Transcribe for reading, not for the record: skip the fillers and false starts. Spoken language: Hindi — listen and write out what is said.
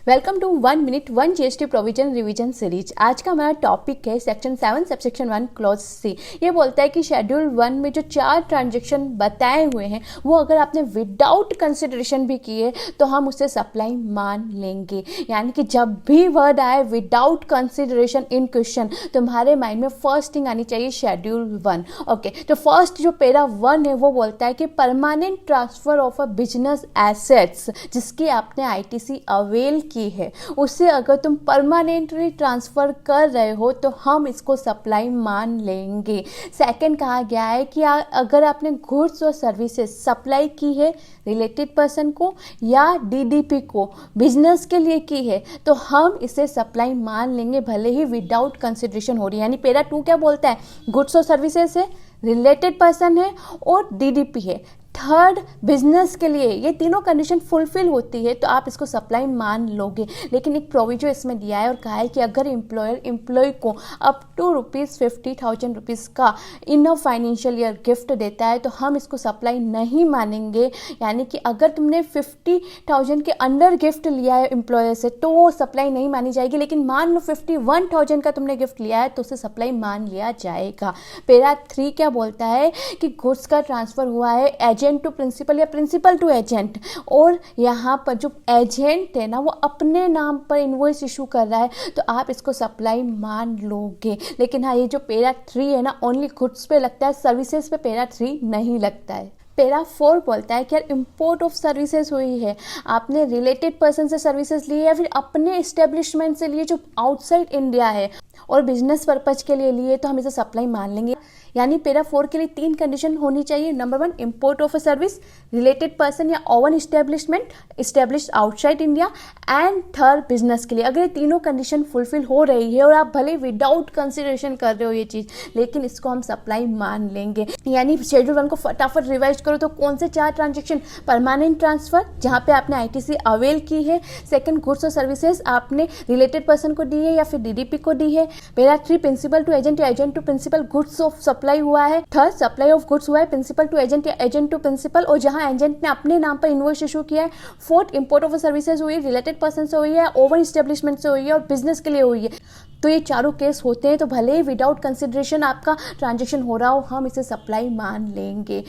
Welcome to 1 minute 1 GST provision revision series. आज का हमारा टॉपिक है सेक्शन 7 सबसेक्शन 1 क्लॉज सी। ये बोलता है कि शेड्यूल 1 में जो 4 ट्रांजेक्शन बताए हुए हैं वो अगर आपने विदाउट कंसिडरेशन भी किए तो हम उसे सप्लाई मान लेंगे। यानी कि जब भी वर्ड आए विदाउट कंसिडरेशन इन क्वेश्चन तुम्हारे माइंड में फर्स्ट थिंग आनी चाहिए शेड्यूल 1। ओके, तो फर्स्ट जो पैरा 1 है वो बोलता है कि permanent transfer of a business assets जिसकी आपने आईटीसी अवेल की है उससे अगर तुम परमानेंटली ट्रांसफर कर रहे हो तो हम इसको सप्लाई मान लेंगे। सेकंड कहा गया है कि अगर आपने गुड्स और सर्विसेज सप्लाई की है रिलेटेड पर्सन को या डीडीपी को बिजनेस के लिए की है तो हम इसे सप्लाई मान लेंगे भले ही विदाउट कंसिडरेशन हो रही है। यानी पैरा 2 क्या बोलता है, गुड्स और सर्विसेज है, रिलेटेड पर्सन है और डीडीपी है। थर्ड बिजनेस के लिए ये तीनों कंडीशन फुलफिल होती है तो आप इसको सप्लाई मान लोगे। लेकिन एक प्रोविजो इसमें दिया है और कहा है कि अगर एम्प्लॉयर एम्प्लॉय को अप टू ₹50,000 का इन अ फाइनेंशियल ईयर गिफ्ट देता है तो हम इसको सप्लाई नहीं मानेंगे। यानी कि अगर तुमने 50,000 के अंडर गिफ्ट लिया है एम्प्लॉयर से तो वो सप्लाई नहीं मानी जाएगी। लेकिन मान लो 51,000 का तुमने गिफ्ट लिया है तो उसे सप्लाई मान लिया जाएगा। पैरा 3 क्या बोलता है कि गुड्स का ट्रांसफर हुआ है एजेंट टू प्रिंसिपल या प्रिंसिपल टू एजेंट और यहाँ पर जो एजेंट है ना वो अपने नाम पर इनवॉइस इशू कर रहा है तो आप इसको सप्लाई मान लोगे। लेकिन हाँ, ये जो पैरा 3 है ना ओनली गुड्स पे लगता है, सर्विसेज पे पैरा 3 नहीं लगता है। पैरा 4 बोलता है कि यार इंपोर्ट ऑफ सर्विसेज हुई है, आपने रिलेटेड पर्सन से सर्विसेज लिए या फिर अपने इस्टेब्लिशमेंट से लिए जो आउटसाइड इंडिया है और बिजनेस पर्पज के लिए लिए तो हम इसे सप्लाई मान लेंगे। यानी पैरा 4 के लिए 3 कंडीशन होनी चाहिए। Number 1 import of a service, related person या own establishment establish outside India and third business के लिए। अगर ये तीनों कंडीशन फुलफिल हो रही है और आप भले विदाउट कंसिडरेशन कर रहे हो ये चीज़ लेकिन इसको हम सप्लाई मान लेंगे। यानी शेड्यूल 1 को फटाफट रिवाइज करो तो कौन से 4 ट्रांजेक्शन, परमानेंट ट्रांसफर जहाँ पे आपने आईटीसी अवेल की है, सेकंड गुड्स और सर्विसेज आपने रिलेटेड पर्सन को दी है या फिर डीडीपी को दी है, पैरा 3 प्रिंसिपल टू एजेंट या agent to principal goods of supply हुआ है, थर्ड सप्लाई ऑफ गुड्स हुआ है प्रिंसिपल टू एजेंट या एजेंट टू प्रिंसिपल और जहां एजेंट ने अपने नाम पर इनवॉइस इशू किया है, फोर्थ इंपोर्ट ऑफ सर्विसेज हुई है, रिलेटेड पर्सन से हुई है, ओवर एस्टेब्लिशमेंट से हुई है और बिजनेस के लिए हुई है। तो ये चारों केस होते हैं तो भले ही विदाउट कंसिडरेशन आपका ट्रांजेक्शन हो रहा हो हम इसे सप्लाई मान लेंगे।